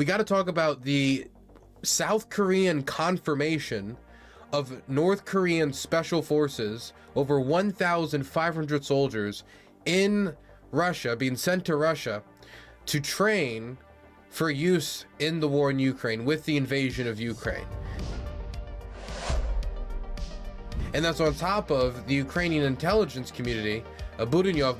We got to talk about the South Korean confirmation of North Korean special forces, over 1,500 soldiers in Russia, being sent to Russia to train for use in the war in Ukraine with the invasion of Ukraine. And that's on top of the Ukrainian intelligence community, Budynyov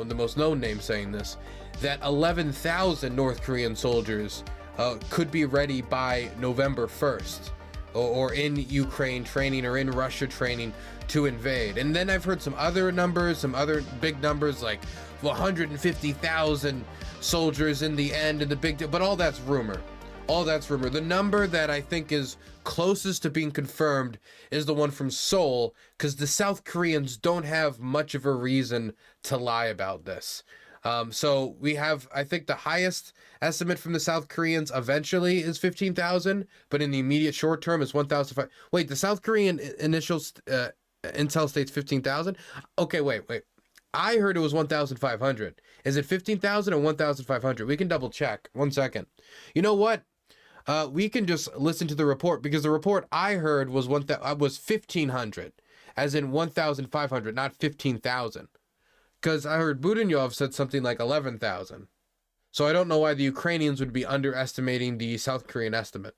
the most known name saying this, that 11,000 North Korean soldiers could be ready by November 1st, or in Ukraine training, or in Russia training to invade. And then I've heard some other numbers, some other big numbers, like 150,000 soldiers in the end, and but all that's rumor. All that's rumor. The number that I think is closest to being confirmed is the one from Seoul, because the South Koreans don't have much of a reason to lie about this. So we have, I think the highest estimate from the South Koreans eventually is 15,000, but in the immediate short term is 1,500. Wait, the South Korean initial intel states 15,000? Okay, wait. I heard it was 1,500. Is it 15,000 or 1,500? We can double check. 1 second. You know what? We can just listen to the report, because the report I heard was 1,500, as in 1,500, not 15,000. Because I heard Budynyov said something like 11,000. So I don't know why the Ukrainians would be underestimating the South Korean estimate.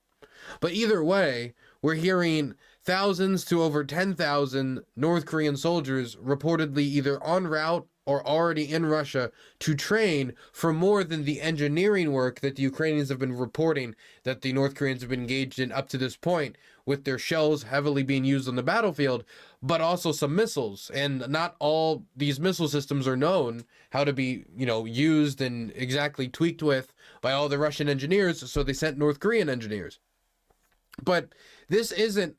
But either way, we're hearing thousands to over 10,000 North Korean soldiers reportedly either en route or already in Russia to train for more than the engineering work that the Ukrainians have been reporting that the North Koreans have been engaged in up to this point, with their shells heavily being used on the battlefield, but also some missiles. And not all these missile systems are known how to be, used and exactly tweaked with by all the Russian engineers, so they sent North Korean engineers. But this isn't,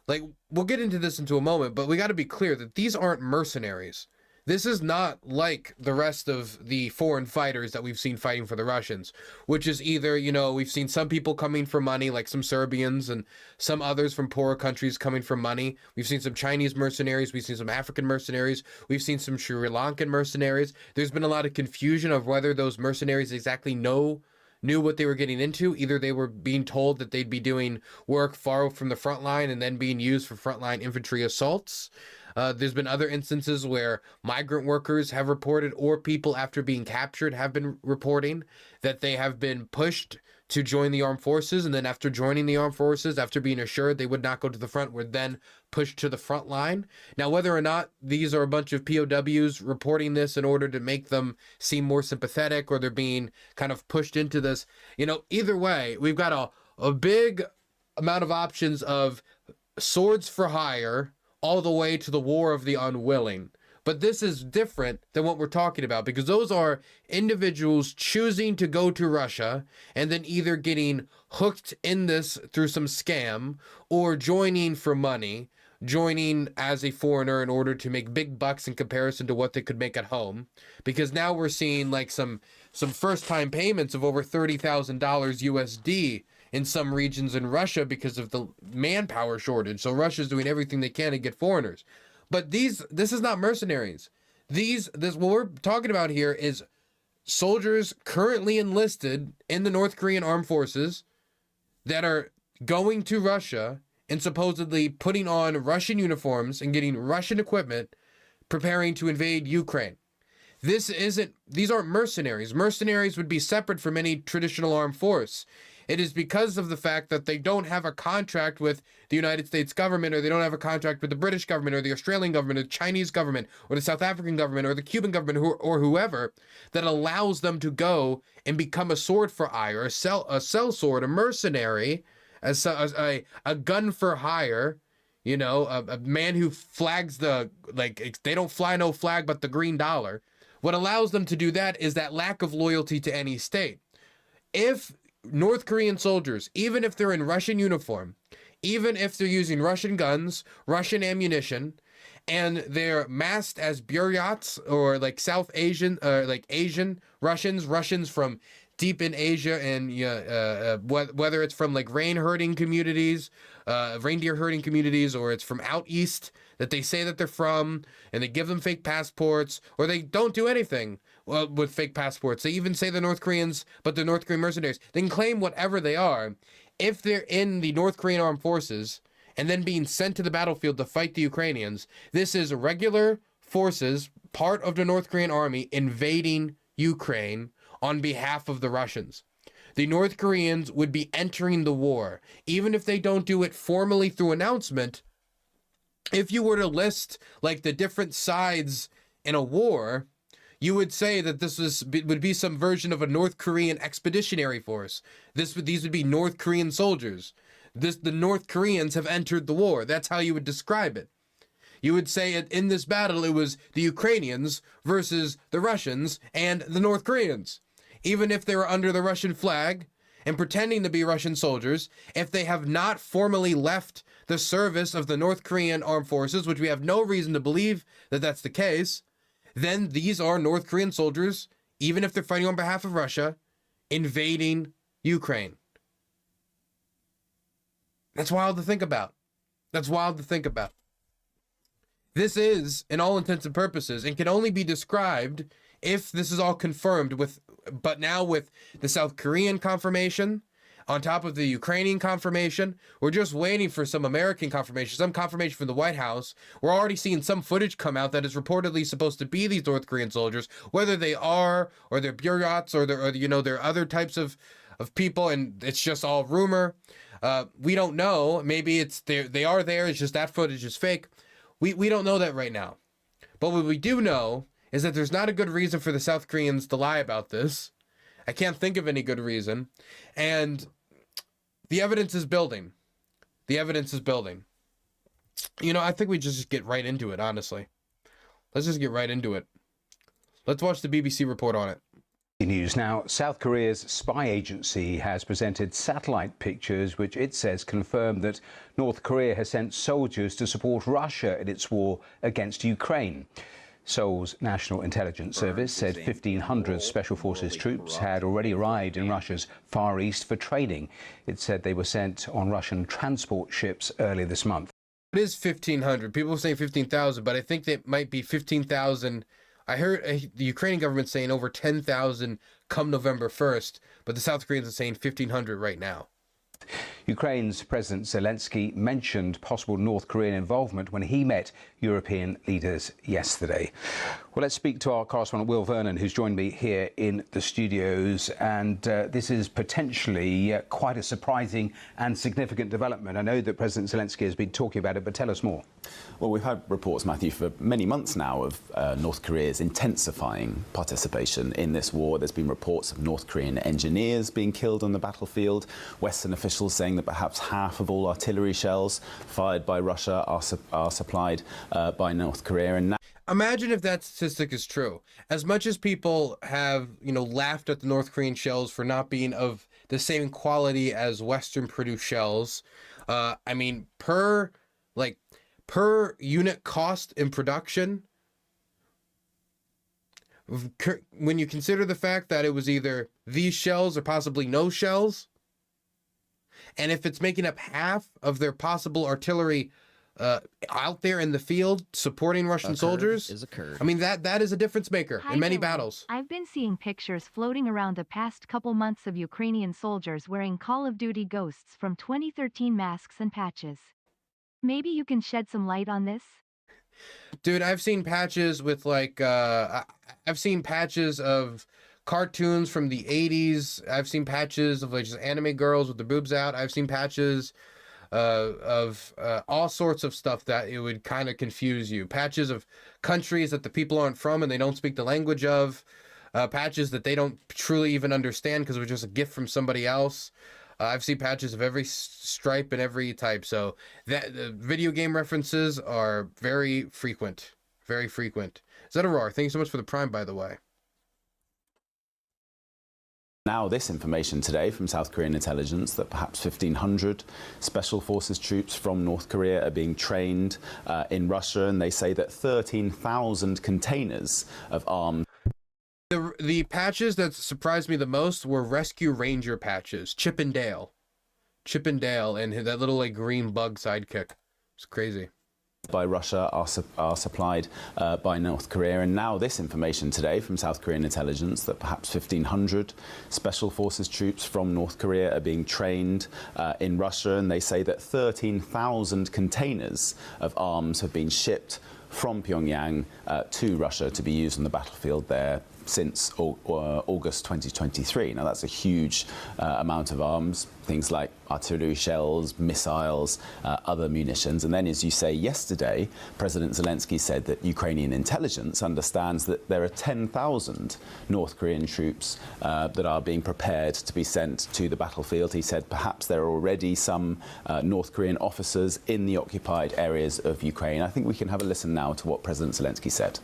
we'll get into this into a moment, but we got to be clear that these aren't mercenaries. This is not like the rest of the foreign fighters that we've seen fighting for the Russians, which is either, we've seen some people coming for money, like some Serbians, and some others from poorer countries coming for money. We've seen some Chinese mercenaries. We've seen some African mercenaries. We've seen some Sri Lankan mercenaries. There's been a lot of confusion of whether those mercenaries exactly knew what they were getting into. Either they were being told that they'd be doing work far from the front line and then being used for frontline infantry assaults. There's been other instances where migrant workers have reported, or people after being captured have been reporting that they have been pushed to join the armed forces, and then after joining the armed forces, after being assured they would not go to the front, were then pushed to the front line. Now, whether or not these are a bunch of POWs reporting this in order to make them seem more sympathetic, or they're being kind of pushed into this, either way, we've got a big amount of options of swords for hire all the way to the war of the unwilling. But this is different than what we're talking about, because those are individuals choosing to go to Russia and then either getting hooked in this through some scam, or joining for money, joining as a foreigner in order to make big bucks in comparison to what they could make at home. Because now we're seeing some first-time payments of over $30,000 USD in some regions in Russia because of the manpower shortage. So Russia's doing everything they can to get foreigners. But this is not mercenaries. What we're talking about here is soldiers currently enlisted in the North Korean armed forces that are going to Russia and supposedly putting on Russian uniforms and getting Russian equipment, preparing to invade Ukraine. These aren't mercenaries. Mercenaries would be separate from any traditional armed force. It is because of the fact that they don't have a contract with the United States government, or they don't have a contract with the British government, or the Australian government, or the Chinese government, or the South African government, or the Cuban government, or whoever, that allows them to go and become a sword for hire, a sell sword, a mercenary, a gun for hire, a man who flags they don't fly no flag but the green dollar. What allows them to do that is that lack of loyalty to any state. If North Korean soldiers, even if they're in Russian uniform, even if they're using Russian guns, Russian ammunition, and they're masked as buryats, or South Asian, Asian Russians from deep in Asia, and whether it's from reindeer herding communities, or it's from out east that they say that they're from, and they give them fake passports, or they don't do anything. well, with fake passports. They even say the North Koreans, but the North Korean mercenaries. They can claim whatever they are. If they're in the North Korean armed forces and then being sent to the battlefield to fight the Ukrainians, this is regular forces, part of the North Korean army, invading Ukraine on behalf of the Russians. The North Koreans would be entering the war, even if they don't do it formally through announcement. If you were to list like the different sides in a war, you would say that would be some version of a North Korean expeditionary force. These would be North Korean soldiers. The North Koreans have entered the war. That's how you would describe it. You would say in this battle, it was the Ukrainians versus the Russians and the North Koreans. Even if they were under the Russian flag and pretending to be Russian soldiers, if they have not formally left the service of the North Korean armed forces, which we have no reason to believe that that's the case, then these are North Korean soldiers, even if they're fighting on behalf of Russia, invading Ukraine. That's wild to think about. That's wild to think about. This is, in all intents and purposes, and can only be described if this is all confirmed but now with the South Korean confirmation, on top of the Ukrainian confirmation. We're just waiting for some American confirmation, some confirmation from the White House. We're already seeing some footage come out that is reportedly supposed to be these North Korean soldiers, whether they are, or they're bureaucrats, or they're other types of people, and it's just all rumor. We don't know. Maybe they are there. It's just that footage is fake. We don't know that right now. But what we do know is that there's not a good reason for the South Koreans to lie about this. I can't think of any good reason. And the evidence is building. The evidence is building. I think we just get right into it, honestly. Let's just get right into it. Let's watch the BBC report on it. News now. South Korea's spy agency has presented satellite pictures which it says confirm that North Korea has sent soldiers to support Russia in its war against Ukraine. Seoul's National Intelligence Service said 1,500 Special Forces troops had already arrived in Russia's Far East for training. It said they were sent on Russian transport ships earlier this month. It is 1,500. People are saying 15,000, but I think that might be 15,000. I heard the Ukrainian government saying over 10,000 come November 1st, but the South Koreans are saying 1,500 right now. Ukraine's President Zelensky mentioned possible North Korean involvement when he met European leaders yesterday. Well, let's speak to our correspondent Will Vernon, who's joined me here in the studios. And this is potentially quite a surprising and significant development. I know that President Zelensky has been talking about it, but tell us more. Well, we've had reports, Matthew, for many months now of North Korea's intensifying participation in this war. There's been reports of North Korean engineers being killed on the battlefield, Western officials saying that perhaps half of all artillery shells fired by Russia are supplied by North Korea. And now, imagine if that statistic is true. As much as people have, laughed at the North Korean shells for not being of the same quality as Western produced shells, per unit cost in production, when you consider the fact that it was either these shells or possibly no shells, and if it's making up half of their possible artillery out there in the field supporting Russian soldiers, that is a difference maker in many battles. I've been seeing pictures floating around the past couple months of Ukrainian soldiers wearing Call of Duty Ghosts from 2013 masks and patches. Maybe you can shed some light on this? Dude, I've seen patches with I've seen patches of cartoons from the 80s. I've seen patches of just anime girls with their boobs out. I've seen patches of all sorts of stuff that it would kind of confuse you. Patches of countries that the people aren't from and they don't speak the language of. Patches that they don't truly even understand because it was just a gift from somebody else. I've seen patches of every stripe and every type. So that video game references are very frequent. Very frequent. Zedarar, thank you so much for the Prime, by the way. Now this information today from South Korean intelligence that perhaps 1,500 Special Forces troops from North Korea are being trained in Russia, and they say that 13,000 containers of arms. The patches that surprised me the most were Rescue Ranger patches. Chip and Dale, and that little green bug sidekick. It's crazy. by Russia are supplied by North Korea. And now this information today from South Korean intelligence that perhaps 1,500 special forces troops from North Korea are being trained in Russia, and they say that 13,000 containers of arms have been shipped from Pyongyang to Russia to be used on the battlefield there since August 2023. Now that's a huge amount of arms, things like artillery shells, missiles, other munitions. And then, as you say, yesterday, President Zelensky said that Ukrainian intelligence understands that there are 10,000 North Korean troops that are being prepared to be sent to the battlefield. He said perhaps there are already some North Korean officers in the occupied areas of Ukraine. I think we can have a listen now to what President Zelensky said.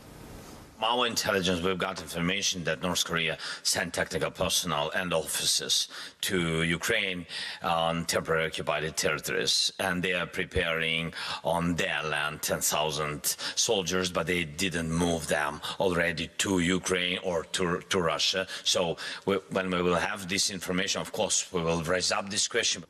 Our intelligence, we've got information that North Korea sent technical personnel and officers to Ukraine on temporarily occupied territories, and they are preparing on their land 10,000 soldiers, but they didn't move them already to Ukraine or to Russia. So when we will have this information, of course, we will raise up this question.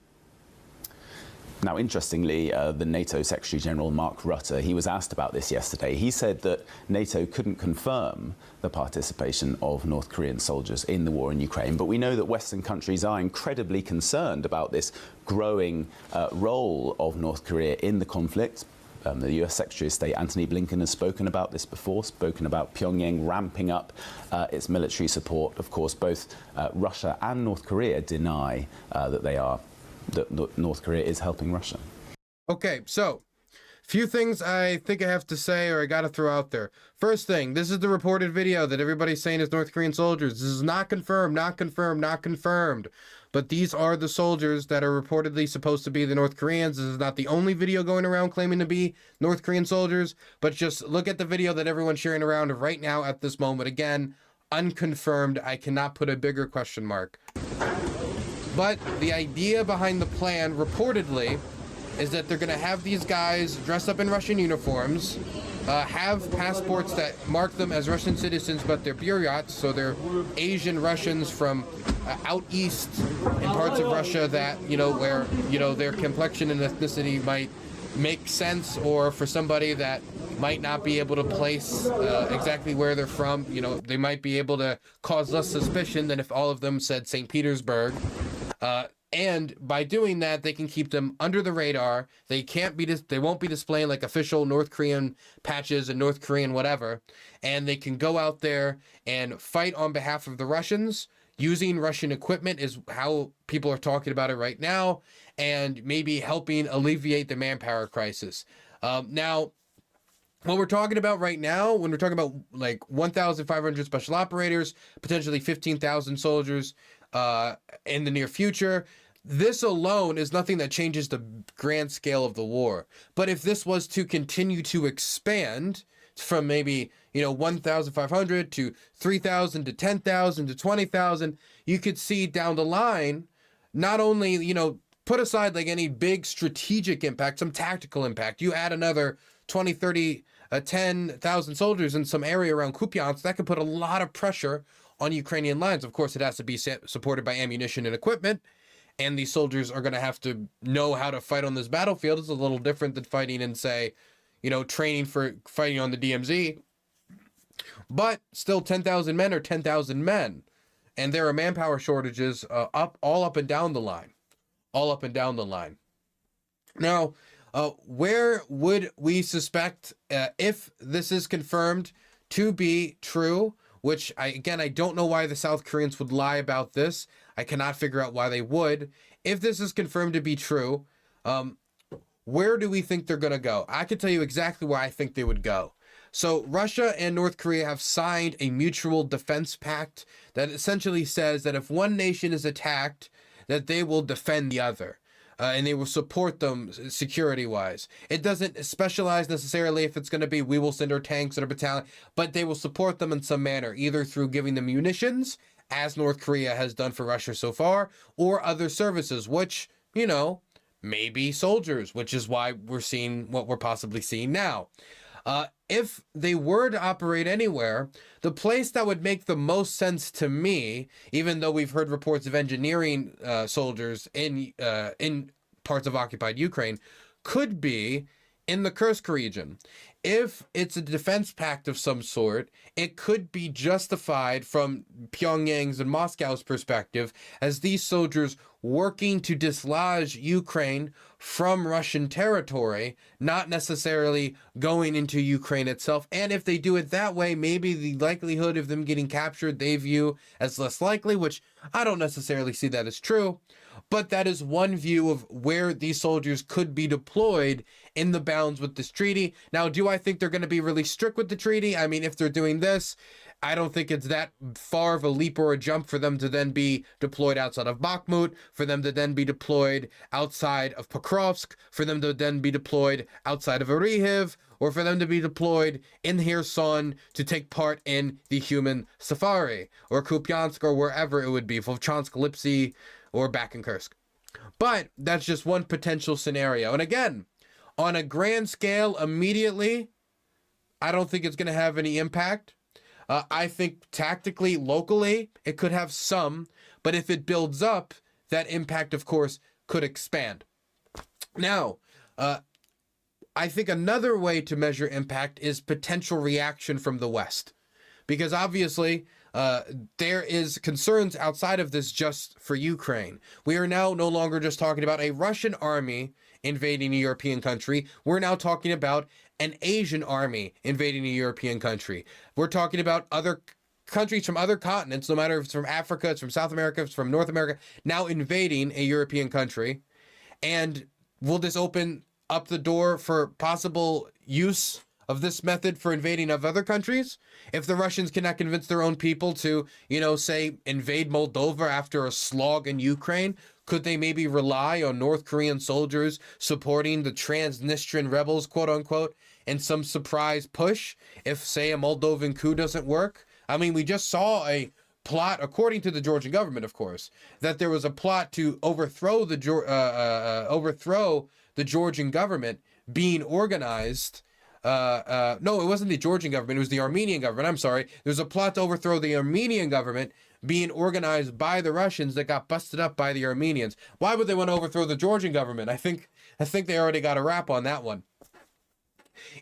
Now, interestingly, the NATO Secretary General Mark Rutte, he was asked about this yesterday. He said that NATO couldn't confirm the participation of North Korean soldiers in the war in Ukraine, but we know that Western countries are incredibly concerned about this growing role of North Korea in the conflict. The US Secretary of State Antony Blinken has spoken about this before, spoken about Pyongyang ramping up its military support. Of course, both Russia and North Korea deny that North Korea is helping Russia. Okay, so few things I think I have to say or I got to throw out there. First thing, this is the reported video that everybody's saying is North Korean soldiers. This is not confirmed, not confirmed, not confirmed. But these are the soldiers that are reportedly supposed to be the North Koreans. This is not the only video going around claiming to be North Korean soldiers, but just look at the video that everyone's sharing around right now at this moment. Again, unconfirmed. I cannot put a bigger question mark. But the idea behind the plan, reportedly, is that they're going to have these guys dressed up in Russian uniforms, have passports that mark them as Russian citizens, but they're bureaucrats, so they're Asian Russians from out east in parts of Russia that, where, their complexion and ethnicity might make sense, or for somebody that might not be able to place exactly where they're from, they might be able to cause less suspicion than if all of them said St. Petersburg. And by doing that, they can keep them under the radar. They won't be displaying like official North Korean patches and North Korean whatever. And they can go out there and fight on behalf of the Russians. Using Russian equipment is how people are talking about it right now, and maybe helping alleviate the manpower crisis. Now, what we're talking about right now, when we're talking about like 1,500 special operators, potentially 15,000 soldiers in the near future, this alone is nothing that changes the grand scale of the war. But if this was to continue to expand from maybe 1,500 to 3,000 to 10,000 to 20,000, you could see down the line, not only put aside like any big strategic impact, some tactical impact. You add another 20, 30, 10,000 soldiers in some area around Kupiansk, that could put a lot of pressure on Ukrainian lines. Of course, it has to be supported by ammunition and equipment, and these soldiers are going to have to know how to fight on this battlefield. It's a little different than fighting in, say, training for fighting on the DMZ. But still, 10,000 men are 10,000 men, and there are manpower shortages all up and down the line. All up and down the line. Now, where would we suspect, if this is confirmed to be true, which I don't know why the South Koreans would lie about this. I cannot figure out why they would. If this is confirmed to be true, where do we think they're going to go? I can tell you exactly where I think they would go. So Russia and North Korea have signed a mutual defense pact that essentially says that if one nation is attacked, that they will defend the other. And they will support them security-wise. It doesn't specialize necessarily if it's going to be we will send our tanks and our battalion, but they will support them in some manner, either through giving them munitions, as North Korea has done for Russia so far, or other services, which, maybe soldiers, which is why we're seeing what we're possibly seeing now. If they were to operate anywhere, the place that would make the most sense to me, even though we've heard reports of engineering soldiers in parts of occupied Ukraine, could be in the Kursk region. If it's a defense pact of some sort, it could be justified from Pyongyang's and Moscow's perspective as these soldiers working to dislodge Ukraine from Russian territory, not necessarily going into Ukraine itself. And if they do it that way, maybe the likelihood of them getting captured they view as less likely, which I don't necessarily see that as true. But that is one view of where these soldiers could be deployed in the bounds with this treaty. Now, do I think they're going to be really strict with the treaty? I mean, if they're doing this, I don't think it's that far of a leap or a jump for them to then be deployed outside of Bakhmut, for them to then be deployed outside of Pokrovsk, for them to then be deployed outside of Oryhiv, or for them to be deployed in Kherson to take part in the human safari, or Kupiansk, or wherever it would be, Volchansk, Lipsy, or back in Kursk. But that's just one potential scenario. And again, on a grand scale, immediately, I don't think it's going to have any impact. I think tactically, locally, it could have some, but if it builds up, that impact, of course, could expand. Now, I think another way to measure impact is potential reaction from the West, because obviously, there is concerns outside of this just for Ukraine. We are now no longer just talking about a Russian army invading a European country. We're now talking about an Asian army invading a European country. We're talking about other countries from other continents, no matter if it's from Africa, it's from South America, it's from North America, now invading a European country. And will this open up the door for possible use of this method for invading of other countries? If the Russians cannot convince their own people to, say, invade Moldova after a slog in Ukraine, could they maybe rely on North Korean soldiers supporting the Transnistrian rebels, quote unquote, in some surprise push if, say, a Moldovan coup doesn't work? I mean, we just saw a plot, according to the Georgian government, of course, that there was a plot to overthrow the Georgian government being organized. No, it wasn't the Georgian government, it was the Armenian government. I'm sorry. There's a plot to overthrow the Armenian government being organized by the Russians that got busted up by the Armenians. Why would they want to overthrow the Georgian government? I think they already got a wrap on that one.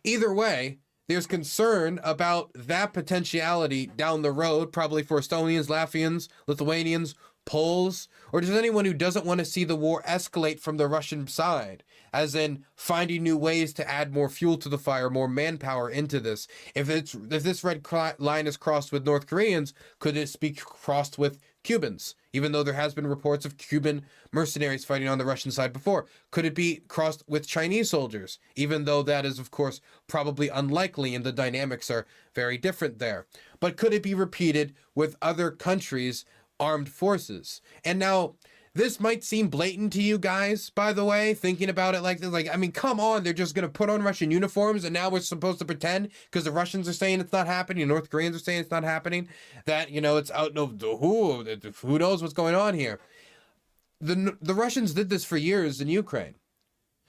Either way, there's concern about that potentiality down the road, probably for Estonians, Latvians, Lithuanians, Poles, or just anyone who doesn't want to see the war escalate from the Russian side, as in finding new ways to add more fuel to the fire, more manpower into this. If this red line is crossed with North Koreans, could this be crossed with Cubans? Even though there has been reports of Cuban mercenaries fighting on the Russian side before. Could it be crossed with Chinese soldiers? Even though that is, of course, probably unlikely and the dynamics are very different there. But could it be repeated with other countries' armed forces? And now, this might seem blatant to you guys, by the way, thinking about it like this. Like, I mean, come on, they're just going to put on Russian uniforms and now we're supposed to pretend because the Russians are saying it's not happening, North Koreans are saying it's not happening, that, it's out, no, who knows what's going on here. The Russians did this for years in Ukraine.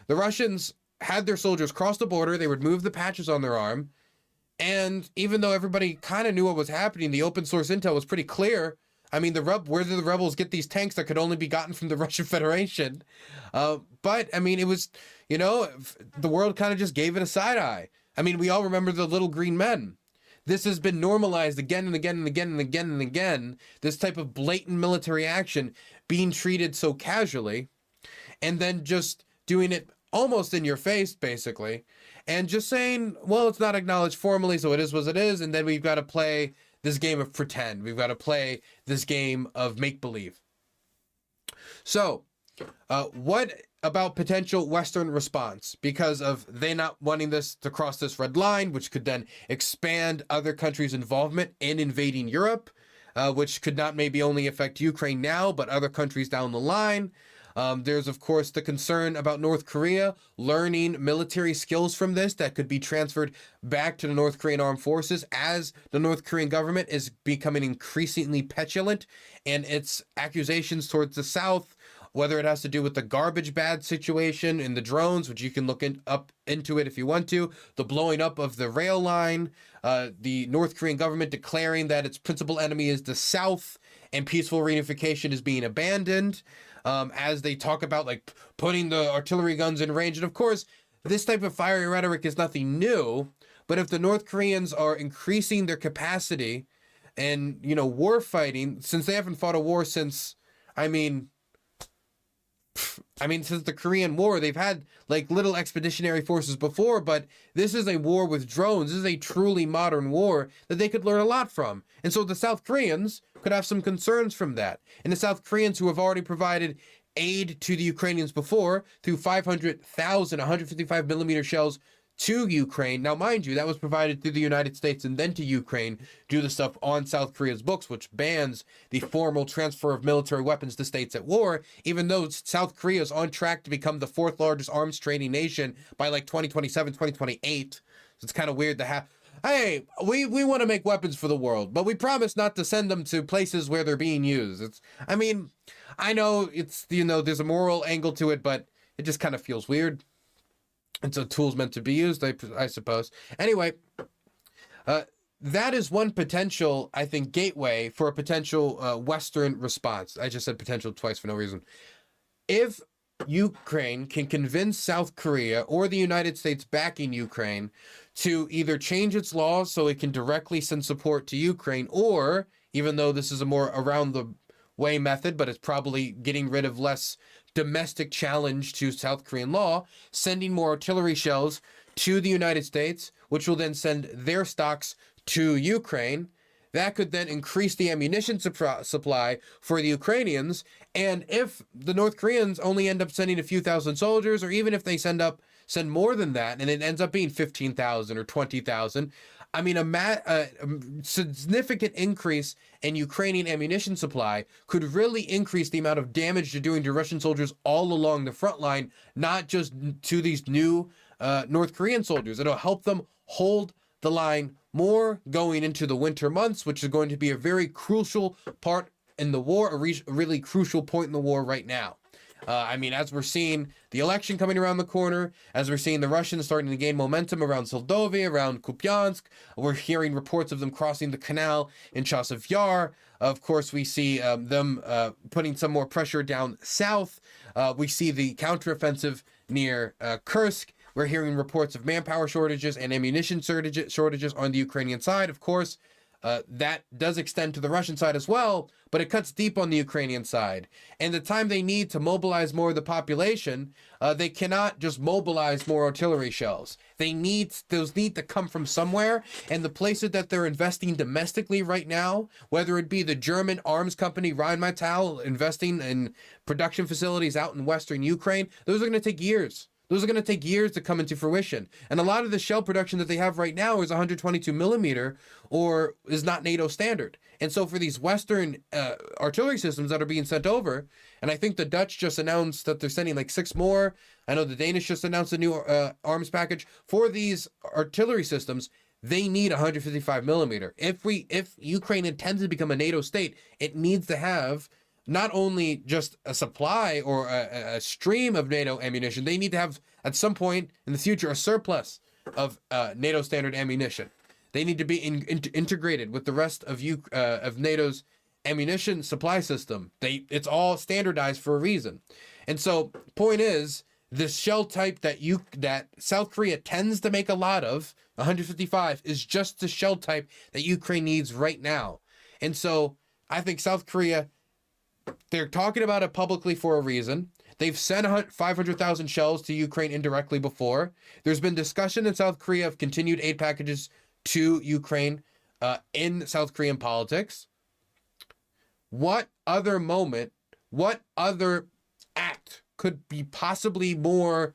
The Russians had their soldiers cross the border, they would move the patches on their arm, and even though everybody kind of knew what was happening, the open source intel was pretty clear. I mean, where did the rebels get these tanks that could only be gotten from the Russian Federation? But, I mean, it was, the world kind of just gave it a side eye. I mean, we all remember the little green men. This has been normalized again and again and again and again and again, this type of blatant military action being treated so casually, and then just doing it almost in your face, basically, and just saying, well, it's not acknowledged formally, so it is what it is, and then we've got to play this game of pretend. We've got to play this game of make-believe. So, what about potential Western response? Because of they not wanting this to cross this red line, which could then expand other countries' involvement in invading Europe, which could not maybe only affect Ukraine now, but other countries down the line. There's, of course, the concern about North Korea learning military skills from this that could be transferred back to the North Korean armed forces as the North Korean government is becoming increasingly petulant and its accusations towards the South, whether it has to do with the garbage bag situation in the drones, which you can look up into it if you want to, the blowing up of the rail line, the North Korean government declaring that its principal enemy is the South and peaceful reunification is being abandoned. As they talk about like putting the artillery guns in range. And of course, this type of fiery rhetoric is nothing new, but if the North Koreans are increasing their capacity and, you know, war fighting, since they haven't fought a war since, since the Korean War, they've had like little expeditionary forces before, but this is a war with drones. This is a truly modern war that they could learn a lot from. And so the South Koreans could have some concerns from that. And the South Koreans, who have already provided aid to the Ukrainians before through 500,000 155 millimeter shells to Ukraine. Now, mind you, that was provided through the United States and then to Ukraine, do the stuff on South Korea's books, which bans the formal transfer of military weapons to states at war, even though South Korea is on track to become the 4th largest arms trading nation by like 2027, 2028. So it's kind of weird to have, hey, we want to make weapons for the world, but we promise not to send them to places where they're being used. I know it's, you know, there's a moral angle to it, but it just kind of feels weird. And so tools meant to be used, I suppose. Anyway, that is one potential, I think, gateway for a potential Western response. I just said potential twice for no reason. If Ukraine can convince South Korea or the United States backing Ukraine to either change its laws so it can directly send support to Ukraine, or, even though this is a more around the way method, but it's probably getting rid of less domestic challenge to South Korean law, sending more artillery shells to the United States, which will then send their stocks to Ukraine. That could then increase the ammunition supply for the Ukrainians. And if the North Koreans only end up sending a few thousand soldiers, or even if they send more than that, and it ends up being 15,000 or 20,000, I mean, a significant increase in Ukrainian ammunition supply could really increase the amount of damage they're doing to Russian soldiers all along the front line, not just to these new North Korean soldiers. It'll help them hold the line more going into the winter months, which is going to be a very crucial part in the war, a really crucial point in the war right now. As we're seeing the election coming around the corner, as we're seeing the Russians starting to gain momentum around Soldovia, around Kupiansk, we're hearing reports of them crossing the canal in Chasiv Yar. Of course, we see them putting some more pressure down south. We see the counteroffensive near Kursk. We're hearing reports of manpower shortages and ammunition shortages on the Ukrainian side. Of course, that does extend to the Russian side as well, but it cuts deep on the Ukrainian side. And the time they need to mobilize more of the population, they cannot just mobilize more artillery shells. Those need to come from somewhere, and the places that they're investing domestically right now, whether it be the German arms company Rheinmetall investing in production facilities out in western Ukraine, those are going to take years. Those are going to take years to come into fruition. And a lot of the shell production that they have right now is 122 millimeter or is not NATO standard. And so for these Western artillery systems that are being sent over, and I think the Dutch just announced that they're sending like 6 more. I know the Danish just announced a new arms package. For these artillery systems, they need 155 millimeter. If Ukraine intends to become a NATO state, it needs to have not only just a supply or a stream of NATO ammunition, they need to have, at some point in the future, a surplus of NATO standard ammunition. They need to be integrated with the rest of NATO's ammunition supply system. It's all standardized for a reason. And so, point is, this shell type that South Korea tends to make a lot of, 155, is just the shell type that Ukraine needs right now. And so, I think South Korea, they're talking about it publicly for a reason. They've sent 500,000 shells to Ukraine indirectly before. There's been discussion in South Korea of continued aid packages to Ukraine in South Korean politics. What other moment, what other act could be possibly more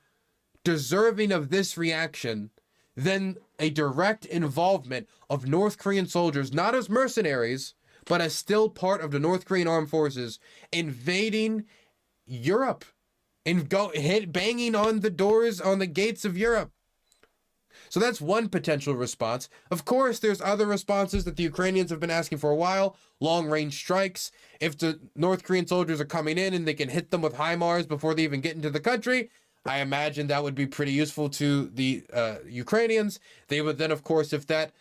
deserving of this reaction than a direct involvement of North Korean soldiers, not as mercenaries, but as still part of the North Korean armed forces, invading Europe and banging on the doors, on the gates of Europe. So that's one potential response. Of course, there's other responses that the Ukrainians have been asking for a while. Long-range strikes. If the North Korean soldiers are coming in and they can hit them with HIMARS before they even get into the country, I imagine that would be pretty useful to the Ukrainians. They would then, of course, if that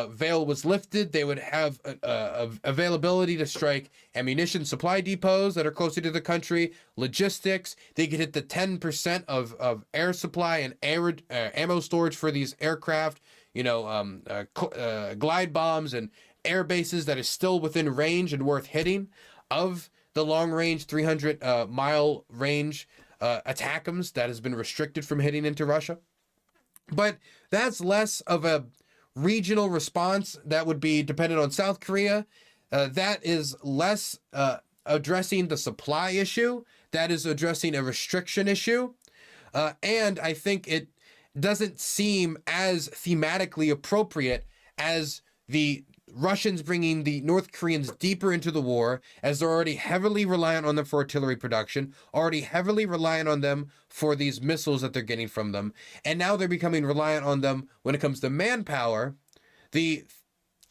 veil was lifted, they would have availability to strike ammunition supply depots that are closer to the country, logistics. They could hit the 10% of air supply and ammo storage for these aircraft, glide bombs and air bases that is still within range and worth hitting of the long range 300 mile range ATACMS that has been restricted from hitting into Russia. But that's less of a regional response that would be dependent on South Korea. That is less addressing the supply issue. That is addressing a restriction issue. And I think it doesn't seem as thematically appropriate as the Russians bringing the North Koreans deeper into the war, as they're already heavily reliant on them for artillery production, already heavily reliant on them for these missiles that they're getting from them, and now they're becoming reliant on them when it comes to manpower. The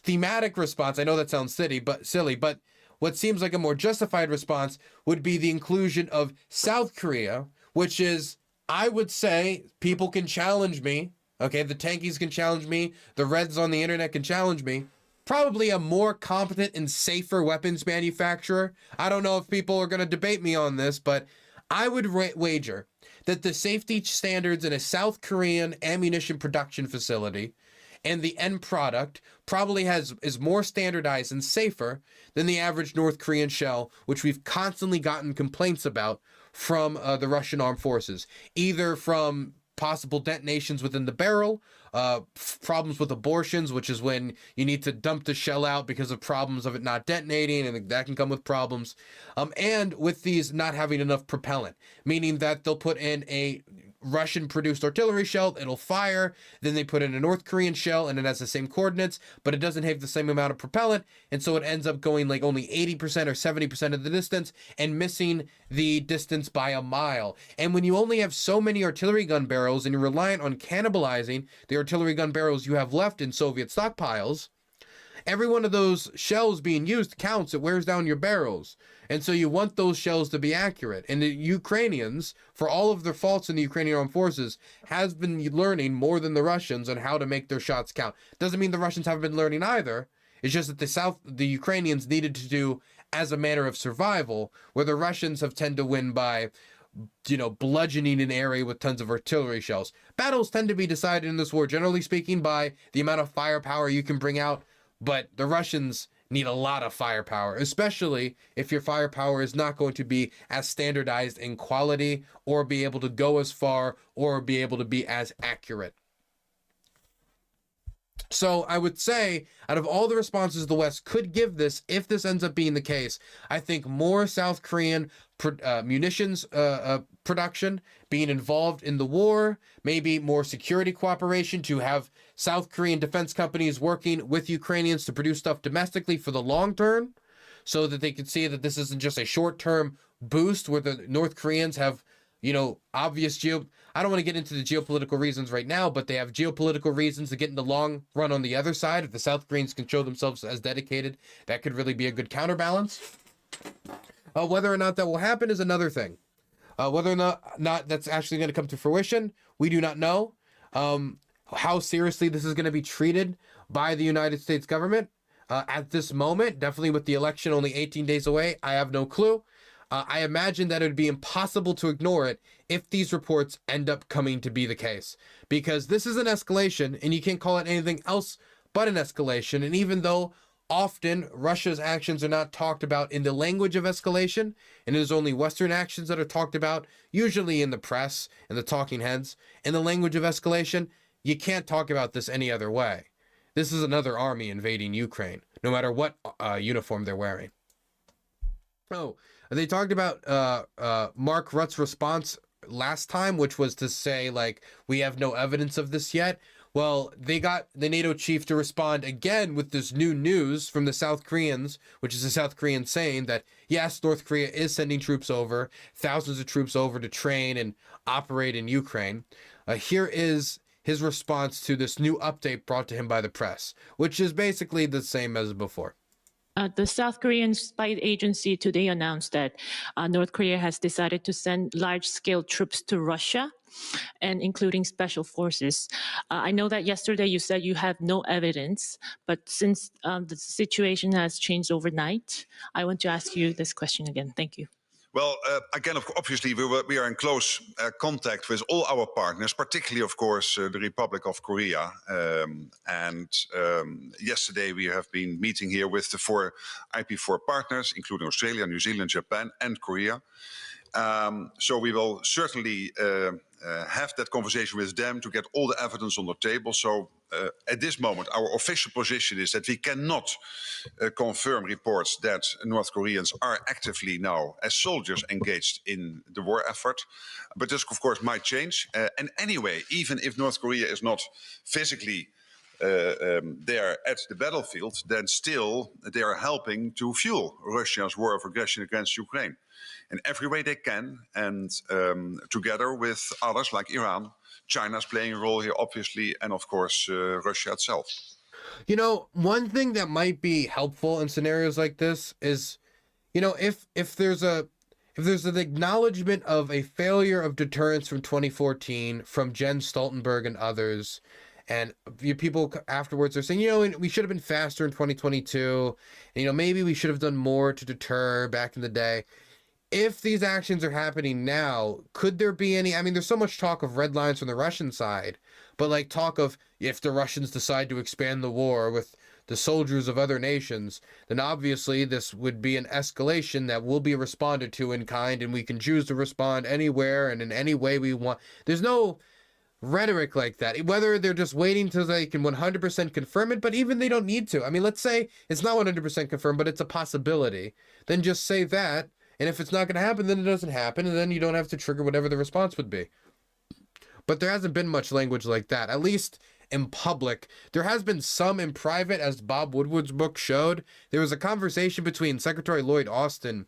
thematic response, I know that sounds silly, but what seems like a more justified response would be the inclusion of South Korea, which is, I would say, people can challenge me, okay, the tankies can challenge me, the Reds on the internet can challenge me, probably a more competent and safer weapons manufacturer. I don't know if people are going to debate me on this, but I would wager that the safety standards in a South Korean ammunition production facility and the end product probably is more standardized and safer than the average North Korean shell, which we've constantly gotten complaints about from the Russian armed forces, either from possible detonations within the barrel, problems with abortions, which is when you need to dump the shell out because of problems of it not detonating, and that can come with problems, and with these not having enough propellant, meaning that they'll put in a Russian-produced artillery shell, it'll fire, then they put in a North Korean shell, and it has the same coordinates, but it doesn't have the same amount of propellant, and so it ends up going like only 80% or 70% of the distance, and missing the distance by a mile. And when you only have so many artillery gun barrels, and you're reliant on cannibalizing the artillery gun barrels you have left in Soviet stockpiles, every one of those shells being used counts. It wears down your barrels. And so you want those shells to be accurate. And the Ukrainians, for all of their faults in the Ukrainian armed forces, has been learning more than the Russians on how to make their shots count. Doesn't mean the Russians haven't been learning either. It's just that the Ukrainians needed to do as a manner of survival, where the Russians have tend to win by, bludgeoning an area with tons of artillery shells. Battles tend to be decided in this war, generally speaking, by the amount of firepower you can bring out. But the Russians need a lot of firepower, especially if your firepower is not going to be as standardized in quality, or be able to go as far, or be able to be as accurate. So I would say, out of all the responses the West could give this, if this ends up being the case, I think more South Korean munitions production being involved in the war, maybe more security cooperation to have South Korean defense companies working with Ukrainians to produce stuff domestically for the long term, so that they could see that this isn't just a short-term boost where the North Koreans have, obvious I don't want to get into the geopolitical reasons right now, but they have geopolitical reasons to get in the long run on the other side. If the South Koreans can show themselves as dedicated, that could really be a good counterbalance. Whether or not that will happen is another thing. Whether or not that's actually going to come to fruition, we do not know. How seriously this is going to be treated by the United States government at this moment, definitely with the election only 18 days away, I have no clue. I imagine that it would be impossible to ignore it if these reports end up coming to be the case, because this is an escalation, and you can't call it anything else but an escalation. And even though often Russia's actions are not talked about in the language of escalation, and it is only Western actions that are talked about, usually in the press and the talking heads, in the language of escalation, you can't talk about this any other way. This is another army invading Ukraine, no matter what uniform they're wearing. Oh, they talked about Mark Rutte's response last time, which was to say, like, we have no evidence of this yet. Well, they got the NATO chief to respond again with this new news from the South Koreans, which is the South Koreans saying that, yes, North Korea is sending troops over, thousands of troops over to train and operate in Ukraine. Here is his response to this new update brought to him by the press, which is basically the same as before. The South Korean spy agency today announced that North Korea has decided to send large-scale troops to Russia, and including special forces. I know that yesterday you said you have no evidence, but since the situation has changed overnight, I want to ask you this question again. Thank you. Well, again, obviously, we are in close contact with all our partners, particularly, of course, the Republic of Korea. Yesterday, we have been meeting here with the 4 IP4 partners, including Australia, New Zealand, Japan, and Korea. So we will certainly have that conversation with them to get all the evidence on the table. So at this moment, our official position is that we cannot confirm reports that North Koreans are actively now as soldiers engaged in the war effort. But this, of course, might change. And anyway, even if North Korea is not physically there at the battlefield, then still they are helping to fuel Russia's war of aggression against Ukraine in every way they can, and together with others like Iran. China's playing a role here, obviously, and of course, Russia itself. You know, one thing that might be helpful in scenarios like this is, you know, if there's an acknowledgement of a failure of deterrence from 2014 from Jens Stoltenberg and others, and people afterwards are saying, you know, we should have been faster in 2022, and, you know, maybe we should have done more to deter back in the day. If these actions are happening now, could there be any, I mean, there's so much talk of red lines from the Russian side, but like talk of if the Russians decide to expand the war with the soldiers of other nations, then obviously this would be an escalation that will be responded to in kind, and we can choose to respond anywhere and in any way we want. There's no rhetoric like that, whether they're just waiting till they can 100% confirm it, but even they don't need to. I mean, let's say it's not 100% confirmed, but it's a possibility. Then just say that. And if it's not going to happen, then it doesn't happen, and then you don't have to trigger whatever the response would be. But there hasn't been much language like that, at least in public. There has been some in private, as Bob Woodward's book showed. There was a conversation between Secretary Lloyd Austin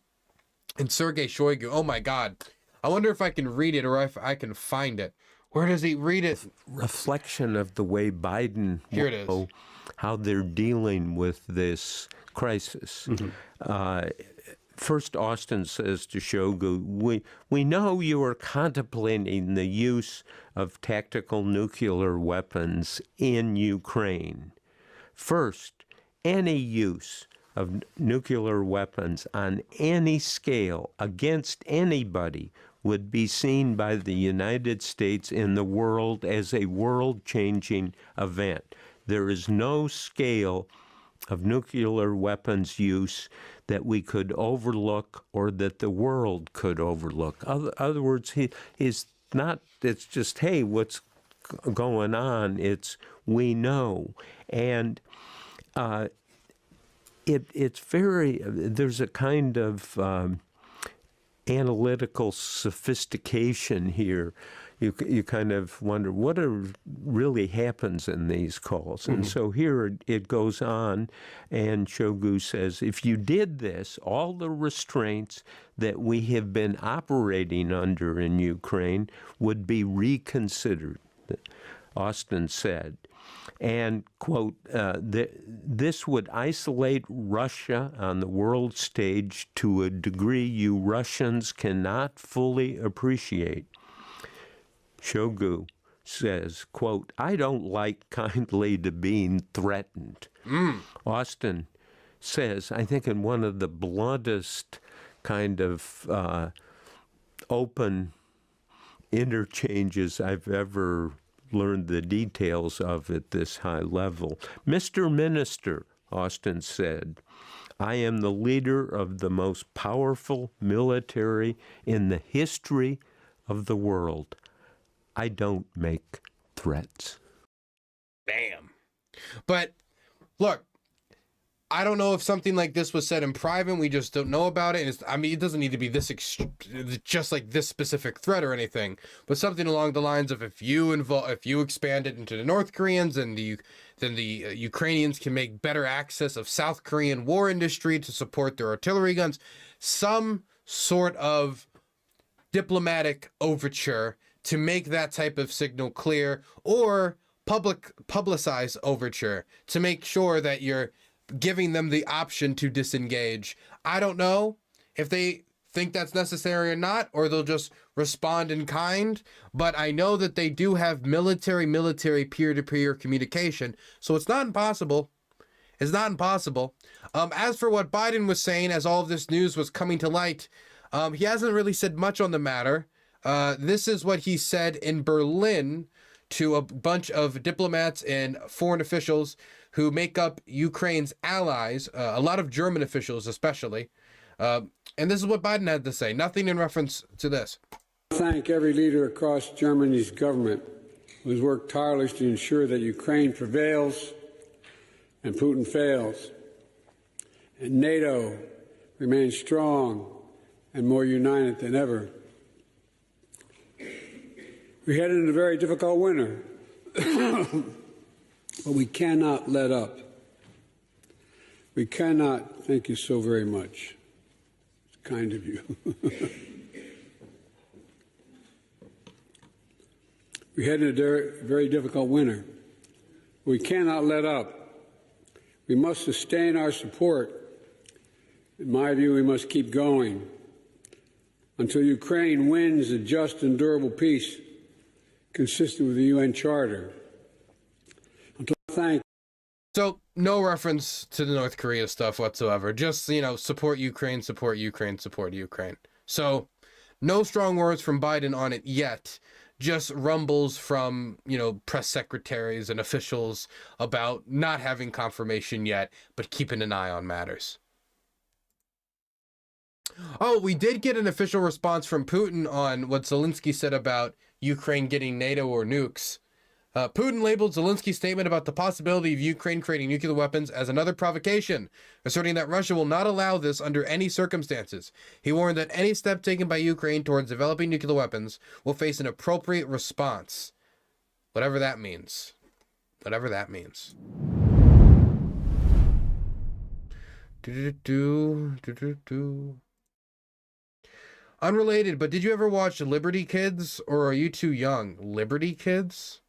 and Sergei Shoigu. Oh my God. I wonder if I can read it or if I can find it. Where does he read it? Reflection of the way Biden Here it is. How they're dealing with this crisis. First, Austin says to Shoigu, we know you are contemplating the use of tactical nuclear weapons in Ukraine. First, any use of nuclear weapons on any scale against anybody would be seen by the United States in the world as a world-changing event. There is no scale of nuclear weapons use that we could overlook or that the world could overlook. Other words, it's just, hey, what's going on? It's we know. And there's a kind of analytical sophistication here. You kind of wonder what really happens in these calls. And so here it goes on, and Shoigu says, if you did this, all the restraints that we have been operating under in Ukraine would be reconsidered, Austin said. And, quote, this would isolate Russia on the world stage to a degree you Russians cannot fully appreciate. Shoigu says, quote, I don't like kindly to being threatened. Austin says, I think in one of the bluntest kind of open interchanges I've ever learned the details of at this high level. Mr. Minister, Austin said, I am the leader of the most powerful military in the history of the world. I don't make threats. Bam. But look, I don't know if something like this was said in private. We just don't know about it. And it doesn't need to be this just like this specific threat or anything, but something along the lines of if you expand it into the North Koreans, and then the Ukrainians can make better access of South Korean war industry to support their artillery guns. Some sort of diplomatic overture to make that type of signal clear, or publicize overture to make sure that you're giving them the option to disengage. I don't know if they think that's necessary or not, or they'll just respond in kind, but I know that they do have military peer-to-peer communication, so it's not impossible. It's not impossible. As for what Biden was saying as all of this news was coming to light, he hasn't really said much on the matter. This is what he said in Berlin to a bunch of diplomats and foreign officials who make up Ukraine's allies, a lot of German officials especially. And this is what Biden had to say. Nothing in reference to this. I thank every leader across Germany's government who has worked tirelessly to ensure that Ukraine prevails and Putin fails, and NATO remains strong and more united than ever. We head into a very difficult winter, but we cannot let up. We cannot. Thank you so very much. It's kind of you. We head into a very difficult winter. We cannot let up. We must sustain our support. In my view, we must keep going until Ukraine wins a just and durable peace consistent with the UN Charter. So no reference to the North Korea stuff whatsoever. Just, support Ukraine, support Ukraine, support Ukraine. So no strong words from Biden on it yet. Just rumbles from, press secretaries and officials about not having confirmation yet, but keeping an eye on matters. Oh, we did get an official response from Putin on what Zelensky said about Ukraine getting NATO or nukes. Putin labeled Zelensky's statement about the possibility of Ukraine creating nuclear weapons as another provocation, asserting that Russia will not allow this under any circumstances. He warned that any step taken by Ukraine towards developing nuclear weapons will face an appropriate response. Whatever that means. Whatever that means. Unrelated, but did you ever watch Liberty Kids, or are you too young? Liberty Kids?